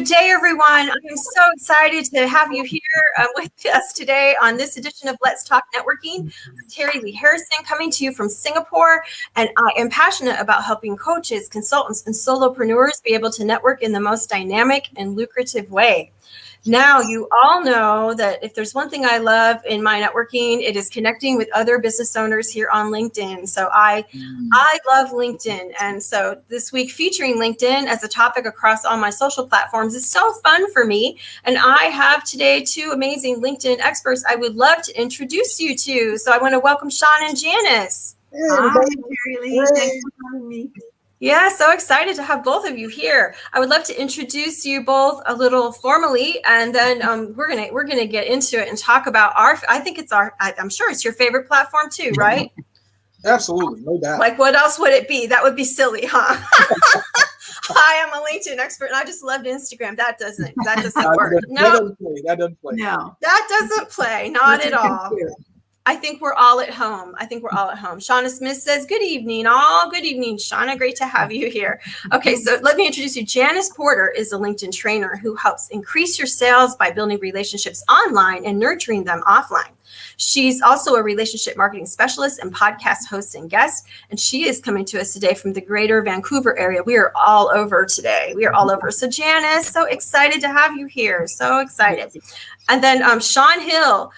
day, everyone. I'm so excited to have you here with us today on this edition of Let's Talk Networking. I'm Terry Lee Harrison, coming to you from Singapore, and I am passionate about helping coaches, consultants, and solopreneurs be able to network in the most dynamic and lucrative way. Now, you all know that if there's one thing I love in my networking, it is connecting with other business owners here on LinkedIn. So I love LinkedIn. And so this week featuring LinkedIn as a topic across all my social platforms is so fun for me. And I have today two amazing LinkedIn experts I would love to introduce you to. So I want to welcome Shawn and Janice. Hi, Terry Lee. Thanks for having me. Yeah, so excited to have both of you here. I would love to introduce you both a little formally, and then we're gonna get into it and talk about I'm sure it's your favorite platform too, right? Absolutely, no doubt. Like, what else would it be? That would be silly, huh? Hi, I'm a LinkedIn expert, and I just loved Instagram. That doesn't work. No, that doesn't play. No, that doesn't play. Not at all. I think we're all at home. Shauna Smith says, good evening, all. Good evening, Shauna. Great to have you here. Okay, so let me introduce you. Janice Porter is a LinkedIn trainer who helps increase your sales by building relationships online and nurturing them offline. She's also a relationship marketing specialist and podcast host and guest, and she is coming to us today from the greater Vancouver area. We are all over today. So Janice, so excited to have you here. So excited. And then Shawn Hill,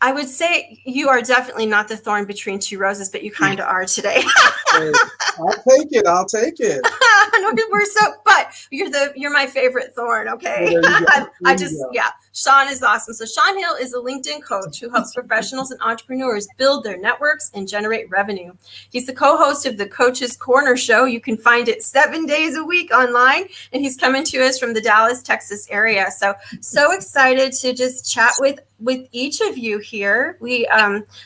I would say you are definitely not the thorn between two roses, but you kind of are today. I'll take it. But you're my favorite thorn. Okay. Shawn is awesome. So Shawn Hill is a LinkedIn coach who helps professionals and entrepreneurs build their networks and generate revenue. He's the co-host of the Coach's Corner show. You can find it 7 days a week online, and he's coming to us from the Dallas, Texas area. So excited to just chat with each of you here. We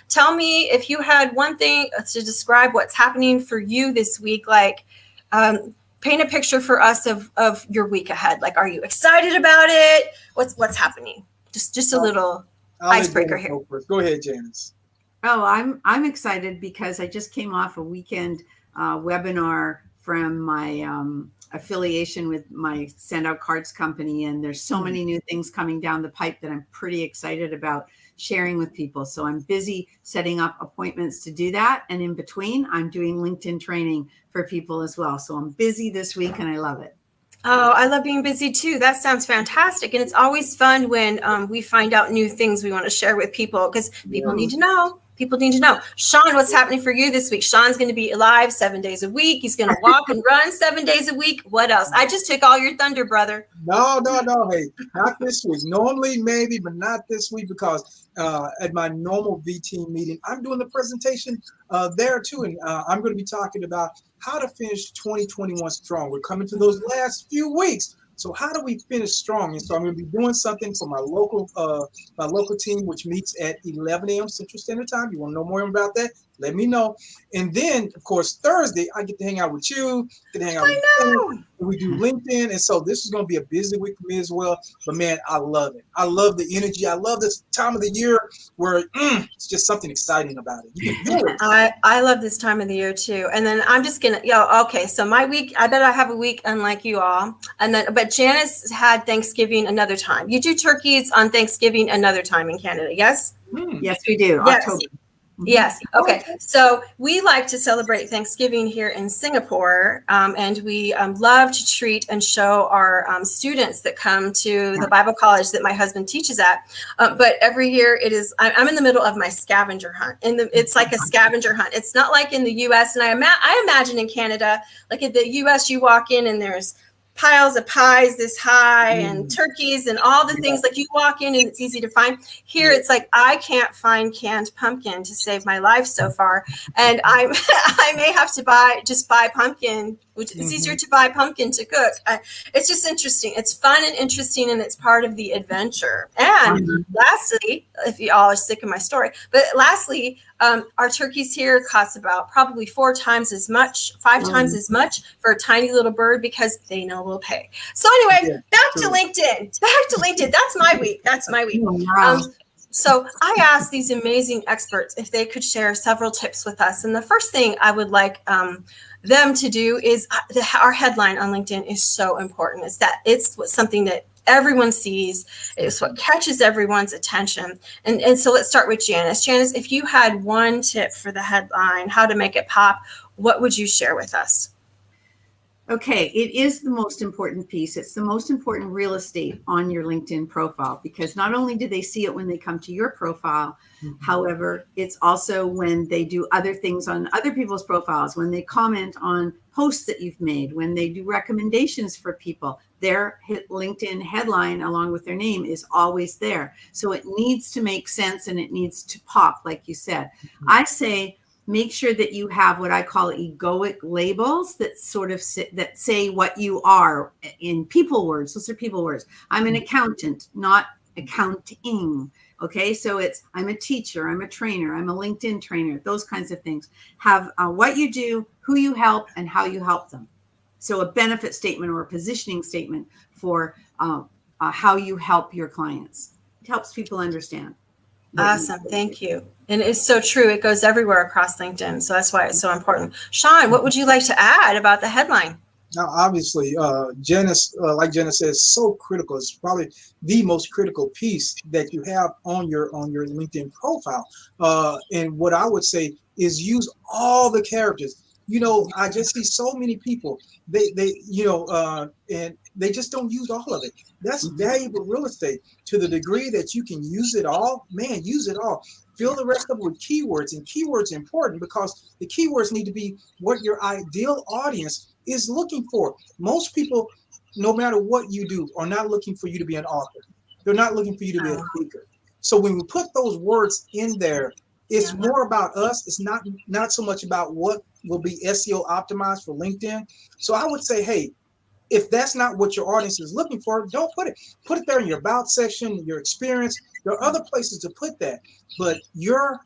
tell me if you had one thing to describe what's happening for you this week, like paint a picture for us of your week ahead. Like, are you excited about it? What's happening? Just a little icebreaker here. Go ahead, Janice. Oh, I'm excited because I just came off a weekend webinar from my affiliation with my Send Out Cards company, and there's so many new things coming down the pipe that I'm pretty excited about sharing with people. So I'm busy setting up appointments to do that, and in between I'm doing LinkedIn training for people as well. So I'm busy this week and I love it. Oh, I love being busy too. That sounds fantastic. And it's always fun when we find out new things we want to share with people, because people need to know. People need to know. Shawn, what's happening for you this week? Shawn's going to be live 7 days a week. He's going to walk and run 7 days a week. What else? I just took all your thunder, brother. No. Hey, not this week. Normally, maybe, but not this week, because at my normal V-team meeting, I'm doing the presentation there too. And I'm going to be talking about how to finish 2021 strong. We're coming to those last few weeks. So how do we finish strong? And so I'm going to be doing something for my local team, which meets at 11 a.m. Central Standard Time. You want to know more about that? Let me know. And then, of course, Thursday, I get to hang out with you. We do LinkedIn. And so this is going to be a busy week for me as well. But, man, I love it. I love the energy. I love this time of the year where it's just something exciting about it. You can do it. I love this time of the year, too. And then I'm just going to, okay, so my week, I bet I have a week unlike you all. But Janice had Thanksgiving another time. You do turkeys on Thanksgiving another time in Canada, yes? Yes, we do. Yes. October. Yes. Okay. So we like to celebrate Thanksgiving here in Singapore, and we love to treat and show our students that come to the Bible college that my husband teaches at. But every year I'm in the middle of my scavenger hunt, it's like a scavenger hunt. It's not like in the U.S. And I imagine in Canada, like in the U.S., you walk in and there's piles of pies this high and turkeys and all the things, like you walk in and it's easy to find. Here it's like I can't find canned pumpkin to save my life so far, and I may have to buy pumpkin, which it's easier to buy pumpkin to cook. It's just interesting. It's fun and interesting, and it's part of the adventure. And lastly, if you all are sick of my story, but lastly, our turkeys here cost about probably 5 times as much for a tiny little bird, because they know we'll pay. So anyway, back to LinkedIn. That's my week. So I asked these amazing experts if they could share several tips with us. And the first thing I would like them to do is our headline on LinkedIn is so important. It's something that everyone sees. It's what catches everyone's attention. And so let's start with Janice. Janice, if you had one tip for the headline, how to make it pop, what would you share with us? Okay, it is the most important piece. It's the most important real estate on your LinkedIn profile, because not only do they see it when they come to your profile, however, it's also when they do other things on other people's profiles, when they comment on posts that you've made, when they do recommendations for people. Their LinkedIn headline along with their name is always there. So it needs to make sense and it needs to pop, like you said. I say, make sure that you have what I call egoic labels that sort of that say what you are in people words. Those are people words. I'm an accountant, not accounting. Okay, so it's I'm a teacher, I'm a trainer, I'm a LinkedIn trainer. Those kinds of things. Have what you do, who you help, and how you help them. So a benefit statement or a positioning statement for how you help your clients. It helps people understand. Awesome. Thank you. And it's so true. It goes everywhere across LinkedIn. So that's why it's so important. Shawn, what would you like to add about the headline? Now, obviously, Janice, like Janice says, so critical. It's probably the most critical piece that you have on your LinkedIn profile. And what I would say is use all the characters. You know, I just see so many people. And they just don't use all of it. That's valuable real estate. To the degree that you can use it all, man, use it all. Fill the rest of it with keywords, and keywords are important because the keywords need to be what your ideal audience is looking for. Most people, no matter what you do, are not looking for you to be an author. They're not looking for you to be a speaker. So when we put those words in there, it's more about us. It's not so much about what will be SEO optimized for LinkedIn. So I would say, hey, if that's not what your audience is looking for, don't put it. Put it there in your about section, your experience. There are other places to put that. But your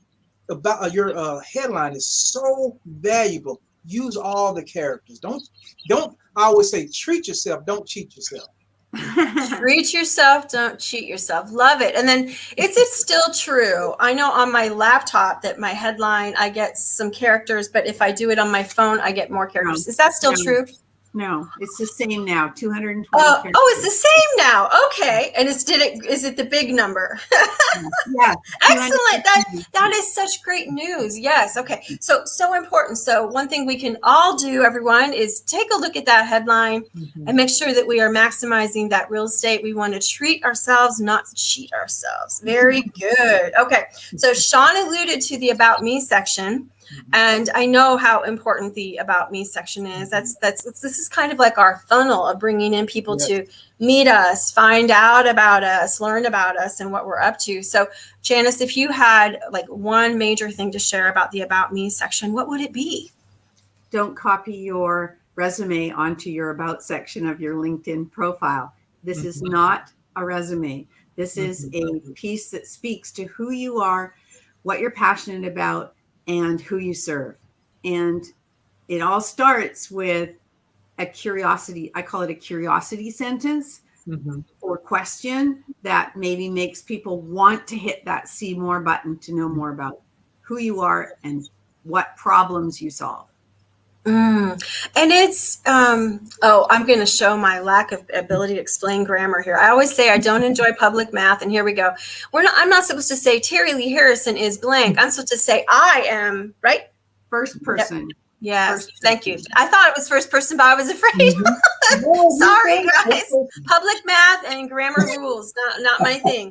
headline is so valuable. Use all the characters. Don't. I always say, treat yourself. Don't cheat yourself. Treat yourself, don't cheat yourself. Love it. And then is it still true? I know on my laptop that my headline, I get some characters, but if I do it on my phone, I get more characters. Is that still true? No, it's the same now. 220. Oh, it's the same now. Okay. And is it the big number? Yeah. Excellent. That is such great news. Yes. Okay. So important. So one thing we can all do, everyone, is take a look at that headline and make sure that we are maximizing that real estate. We want to treat ourselves, not cheat ourselves. Very good. Okay. So Shawn alluded to the About Me section. And I know how important the About Me section is. This is kind of like our funnel of bringing in people to meet us, find out about us, learn about us and what we're up to. So Janice, if you had like one major thing to share about the About Me section, what would it be? Don't copy your resume onto your About section of your LinkedIn profile. This is not a resume. This is a piece that speaks to who you are, what you're passionate about, and who you serve. And it all starts with a curiosity. I call it a curiosity sentence or question that maybe makes people want to hit that see more button to know more about who you are and what problems you solve. And it's, I'm going to show my lack of ability to explain grammar here. I always say I don't enjoy public math, and here we go. I'm not supposed to say Terry Lee Harrison is blank. I'm supposed to say I am, right? First person. Yep. Yes, thank you. I thought it was first person, but I was afraid. Sorry, guys. Public math and grammar rules, not my thing.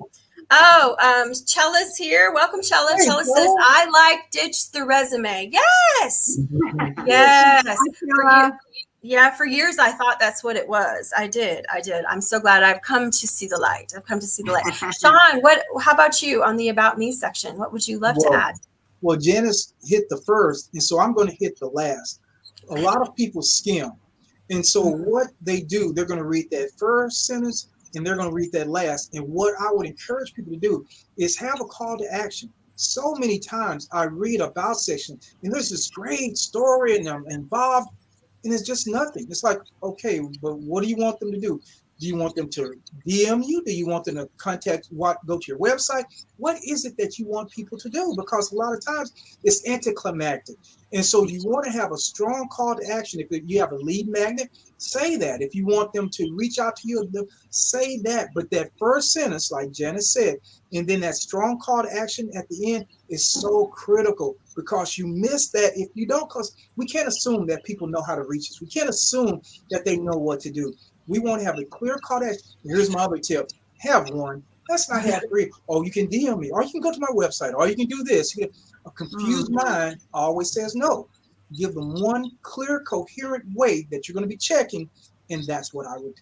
Chella's here. Welcome, Chella. Hey, Chella says, I like ditch the resume. Yes. Yes. For years, I thought that's what it was. I did. I'm so glad I've come to see the light. Shawn, how about you on the About Me section? What would you love to add? Well, Janice hit the first, and so I'm going to hit the last. A lot of people skim. And so what they do, they're going to read that first sentence, and they're going to read that last. And what I would encourage people to do is have a call to action. So many times I read About section, and there's this great story, and I'm involved, and it's just nothing. It's like, okay, but what do you want them to do? Do you want them to DM you? Do you want them to go to your website? What is it that you want people to do? Because a lot of times it's anticlimactic. And so you want to have a strong call to action. If you have a lead magnet, say that. If you want them to reach out to you, say that. But that first sentence, like Janice said, and then that strong call to action at the end is so critical, because you miss that if you don't, because we can't assume that people know how to reach us. We can't assume that they know what to do. We want to have a clear call to action. Here's my other tip. Have one. Let's not have three. Oh, you can DM me, or you can go to my website, or you can do this. A confused mind always says no. Give them one clear, coherent way that you're going to be checking, and that's what I would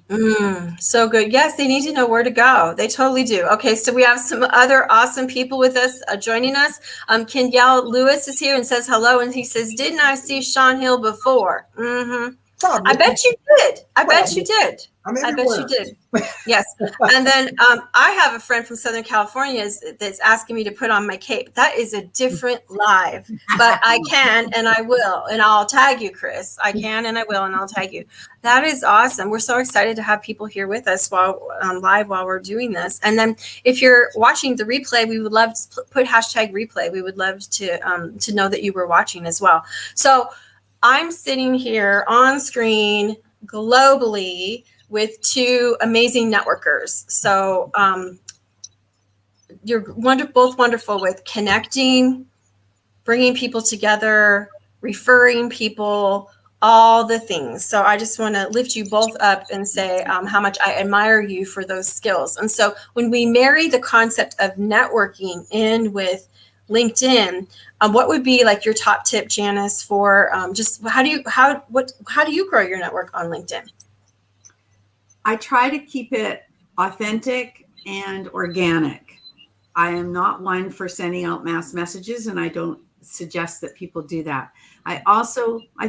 do. So good. Yes, they need to know where to go. They totally do. Okay, so we have some other awesome people with us joining us. Kenyell Lewis is here and says hello, and he says, "Didn't I see Shawn Hill before?" I bet you did. I bet you did. Yes. And then I have a friend from Southern California that's asking me to put on my cape. That is a different live, but I can and I will, and I'll tag you, Chris. I can and I will, and I'll tag you. That is awesome. We're so excited to have people here with us while live while we're doing this. And then if you're watching the replay, we would love to put hashtag replay. We would love to know that you were watching as well. So I'm sitting here on screen globally with two amazing networkers. So you're both wonderful with connecting, bringing people together, referring people, all the things. So I just want to lift you both up and say how much I admire you for those skills. And so when we marry the concept of networking in with LinkedIn, what would be like your top tip, Janice, for just how do you grow your network on LinkedIn? I try to keep it authentic and organic. I am not one for sending out mass messages, and I don't suggest that people do that. I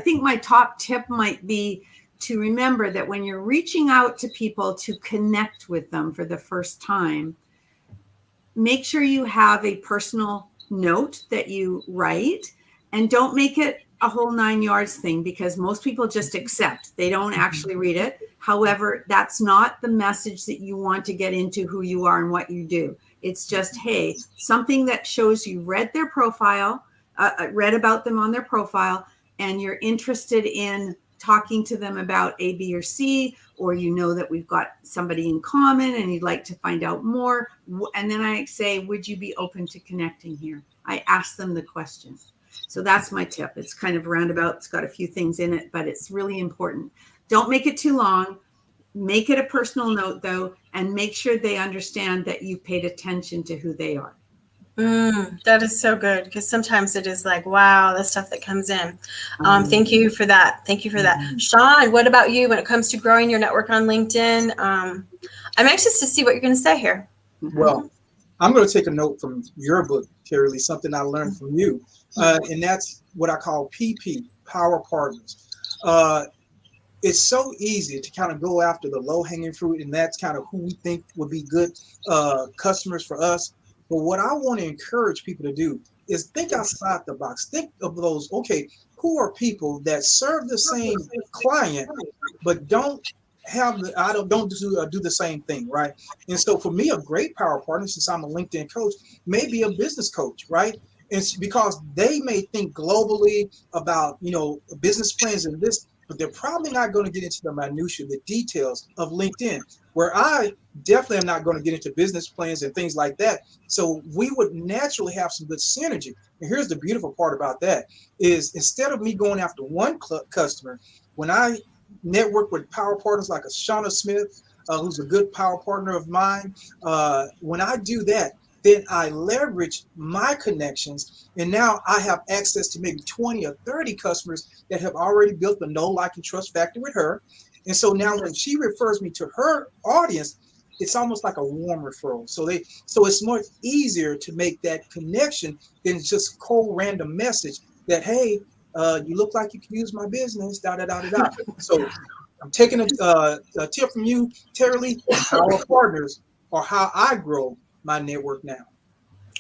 think my top tip might be to remember that when you're reaching out to people to connect with them for the first time, make sure you have a personal note that you write, and don't make it a whole 9 yards thing, because most people just accept. They don't actually read it. However, that's not the message that you want to get into who you are and what you do. It's just, hey, something that shows you read their profile, read about them on their profile, and you're interested in talking to them about A, B, or C, or you know that we've got somebody in common and you'd like to find out more. And then I say, would you be open to connecting here? I ask them the question. So that's my tip. It's kind of roundabout. It's got a few things in it, but it's really important. Don't make it too long. Make it a personal note, though, and make sure they understand that you've paid attention to who they are. That is so good, because sometimes it is like, wow, the stuff that comes in. Thank you for that. Thank you for that. Shawn, what about you when it comes to growing your network on LinkedIn? I'm anxious to see what you're going to say here. Well, I'm going to take a note from your book, Terry Lee, something I learned from you. And that's what I call PP, Power Partners. It's so easy to kind of go after the low-hanging fruit, and that's kind of who we think would be good customers for us. But what I want to encourage people to do is think outside the box. Think of those, okay, who are people that serve the same client, but don't do the same thing, right? And so for me, a great power partner, since I'm a LinkedIn coach, may be a business coach, right? It's because they may think globally about, business plans and this, but they're probably not going to get into the minutia, the details of LinkedIn, where I definitely am not going to get into business plans and things like that. So we would naturally have some good synergy. And here's the beautiful part about that is, instead of me going after one customer, when I network with power partners like a Shawn Smith, who's a good power partner of mine, when I do that, then I leverage my connections, and now I have access to maybe 20 or 30 customers that have already built the know, like, and trust factor with her. And so now when she refers me to her audience, it's almost like a warm referral. So it's much easier to make that connection than just cold random message that, hey, you look like you can use my business, da da da da da. So I'm taking a tip from you, Terry Lee. Power partners are how I grow my network now.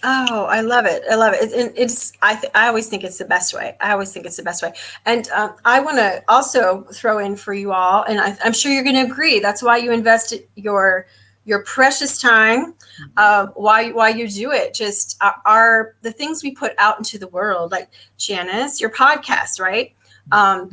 Oh, I love it. I love it. I always think it's the best way. I always think it's the best way. And I want to also throw in for you all, and I'm sure you're going to agree. That's why you invest your precious time, why you do it. Just are the things we put out into the world, like Janice, your podcast, right?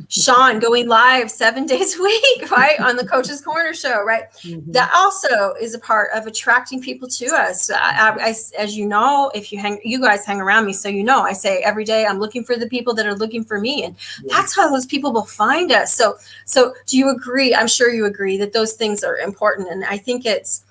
Shawn going live 7 days a week, right? On the Coach's Corner show, right? Mhm. That also is a part of attracting people to us. As you know, if you guys hang around me, so you know, I say every day, I'm looking for the people that are looking for me. And that's how those people will find us. So do you agree? I'm sure you agree that those things are important. And I think it's,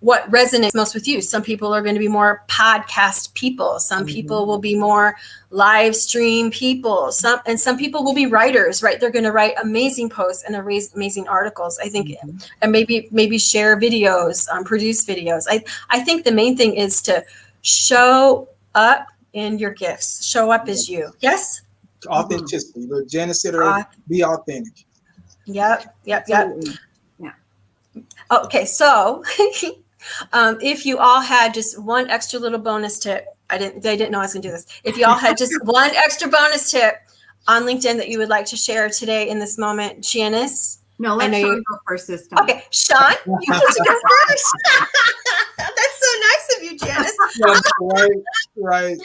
what resonates most with you. Some people are going to be more podcast people. Some people will be more live stream people. Some people will be writers, right? They're going to write amazing posts and amazing articles. I think, and maybe share videos, produce videos. I think the main thing is to show up in your gifts. Show up as you. Yes. Authenticity. Look, Janice said earlier, be authentic. Yep. Absolutely. Okay, so if you all had just one extra little bonus tip, they didn't know I was gonna do this. If you all had just one extra bonus tip on LinkedIn that you would like to share today in this moment, Janice. No, let Shawn go first this time. Okay, Shawn, you get to go first. That's so nice of you, Janice. Right.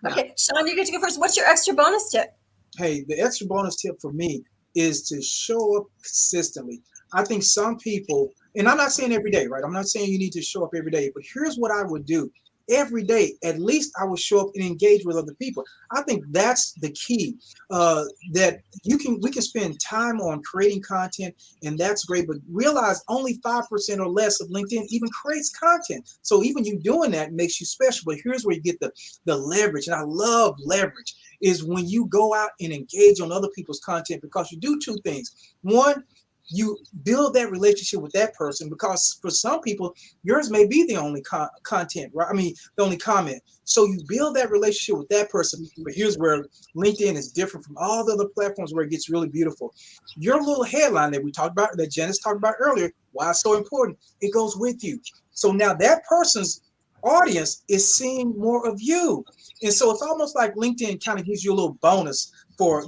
Okay, Shawn, you get to go first. What's your extra bonus tip? Hey, the extra bonus tip for me is to show up consistently. I think some people, and I'm not saying every day, right? I'm not saying you need to show up every day, but here's what I would do. Every day, at least I would show up and engage with other people. I think that's the key, that we can spend time on creating content, and that's great, but realize only 5% or less of LinkedIn even creates content. So even you doing that makes you special. But here's where you get the leverage, and I love leverage, is when you go out and engage on other people's content, because you do two things. One, you build that relationship with that person, because for some people, yours may be the only content, right? I mean, the only comment. So you build that relationship with that person. But here's where LinkedIn is different from all the other platforms, where it gets really beautiful. Your little headline that we talked about, that Janice talked about earlier, why it's so important, it goes with you. So now that person's audience is seeing more of you. And so it's almost like LinkedIn kind of gives you a little bonus for,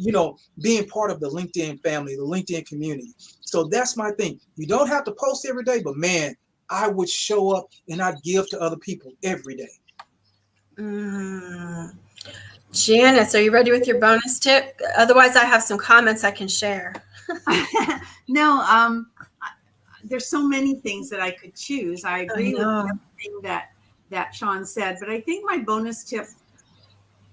being part of the LinkedIn family, the LinkedIn community. So that's my thing. You don't have to post every day, but man, I would show up and I'd give to other people every day. Janice, are you ready with your bonus tip? Otherwise, I have some comments I can share. No, there's so many things that I could choose. I agree with everything that Shawn said, but I think my bonus tip,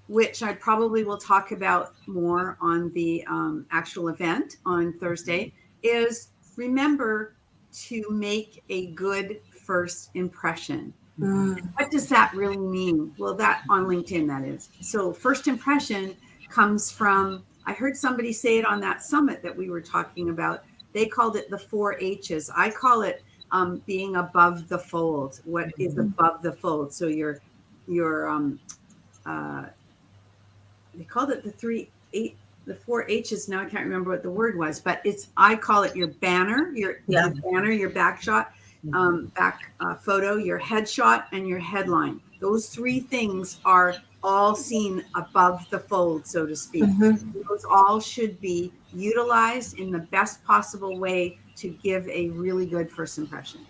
which I probably will talk about more on the actual event on Thursday, is remember to make a good first impression. What does that really mean? Well, that on LinkedIn, that is. So first impression comes from, I heard somebody say it on that summit that we were talking about. They called it the 4 H's. I call it being above the fold. What is above the fold? So your they called it the 4 H's. Now I can't remember what the word was, but I call it your banner, your banner, your back shot, back photo, your headshot, and your headline. Those 3 things are all seen above the fold, so to speak. Those all should be utilized in the best possible way to give a really good first impression.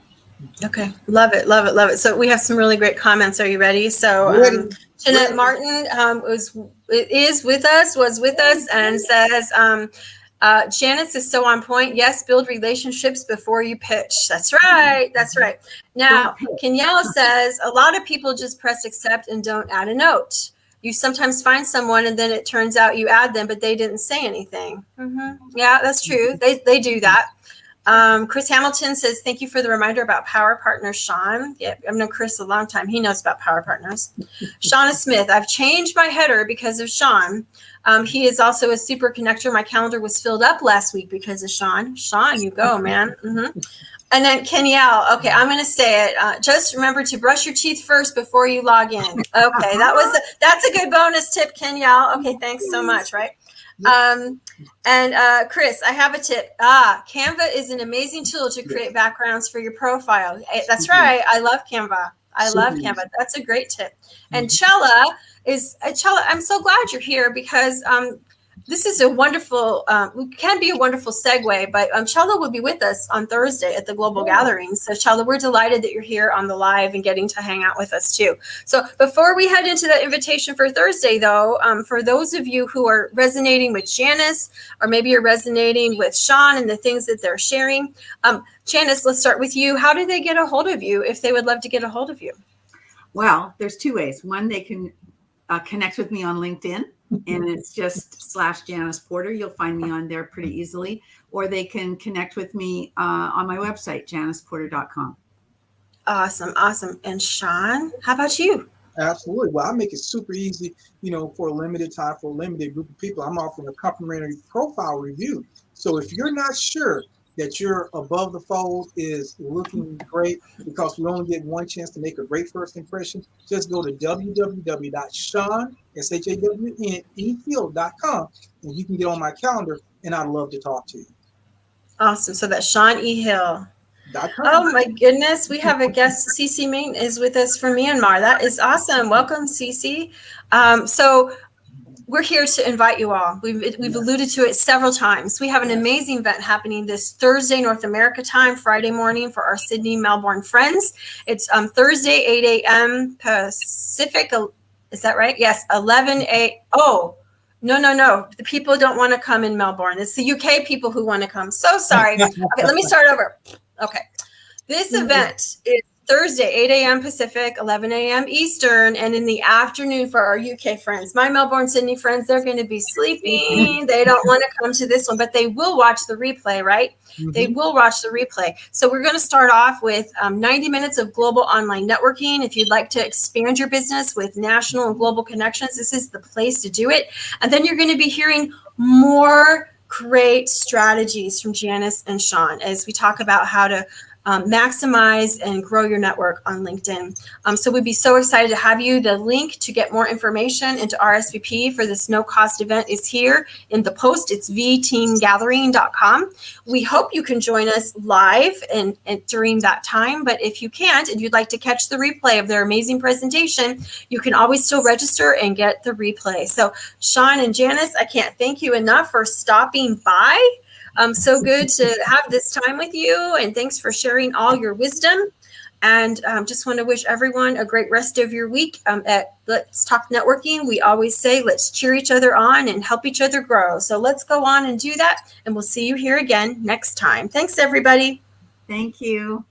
Okay. Love it. So we have some really great comments. Are you ready? So Jeanette Martin was with us and says, Janice is so on point. Yes, build relationships before you pitch. That's right. Now, Kenyella says, a lot of people just press accept and don't add a note. You sometimes find someone and then it turns out you add them, but they didn't say anything. Yeah, that's true. They do that. Chris Hamilton says, thank you for the reminder about Power Partners, Shawn. Yeah, I've known Chris a long time. He knows about Power Partners. Shauna Smith, I've changed my header because of Shawn. He is also a super connector. My calendar was filled up last week because of Shawn. Shawn, you go, man. And then Kenyelle, okay, I'm going to say it. Just remember to brush your teeth first before you log in. Okay, that's a good bonus tip, Kenyelle. Okay, thanks so much, right? And Chris, I have a tip. Canva is an amazing tool to create backgrounds for your profile. That's right. I love Canva. I Super love easy. Canva. That's a great tip. And Chella, I'm so glad you're here because this is a wonderful, can be a wonderful segue, but Chella will be with us on Thursday at the Global Gathering. So Chella, we're delighted that you're here on the live and getting to hang out with us too. So before we head into that invitation for Thursday though, for those of you who are resonating with Janice, or maybe you're resonating with Shawn and the things that they're sharing, Janice, let's start with you. How do they get a hold of you if they would love to get a hold of you? Well, there's two ways. One, they can connect with me on LinkedIn, and it's just /Janice Porter. You'll find me on there pretty easily. Or they can connect with me on my website, janiceporter.com. Awesome. Awesome. And Shawn, how about you? Absolutely. Well, I make it super easy, for a limited time, for a limited group of people. I'm offering a complimentary profile review. So if you're not sure that your above the fold is looking great, because we only get one chance to make a great first impression, just go to www.shawn.com and you can get on my calendar, and I'd love to talk to you. Awesome. So that's Shawn E. Hill. Oh my goodness. We have a guest. Cece Main is with us from Myanmar. That is awesome. Welcome, Cece. So we're here to invite you all. We've alluded to it several times. We have an amazing event happening this Thursday, North America time, Friday morning for our Sydney, Melbourne friends. It's Thursday, 8 a.m. Pacific. Is that right? Yes, 11 a.m. Oh, no. The people don't want to come in Melbourne. It's the UK people who want to come. So sorry. Okay, let me start over. Okay. This event is Thursday, 8 a.m. Pacific, 11 a.m. Eastern, and in the afternoon for our UK friends. My Melbourne, Sydney friends, they're going to be sleeping. They don't want to come to this one, but they will watch the replay, right? Mm-hmm. They will watch the replay. So we're going to start off with 90 minutes of global online networking. If you'd like to expand your business with national and global connections, this is the place to do it. And then you're going to be hearing more great strategies from Janice and Shawn as we talk about how to maximize and grow your network on LinkedIn. So we'd be so excited to have you. The link to get more information and to RSVP for this no-cost event is here in the post. It's vteamgathering.com. We hope you can join us live and during that time. But if you can't and you'd like to catch the replay of their amazing presentation, you can always still register and get the replay. So Shawn and Janice, I can't thank you enough for stopping by. So good to have this time with you, and thanks for sharing all your wisdom. And just want to wish everyone a great rest of your week. At Let's Talk Networking, we always say, let's cheer each other on and help each other grow. So let's go on and do that, and we'll see you here again next time. Thanks, everybody. Thank you.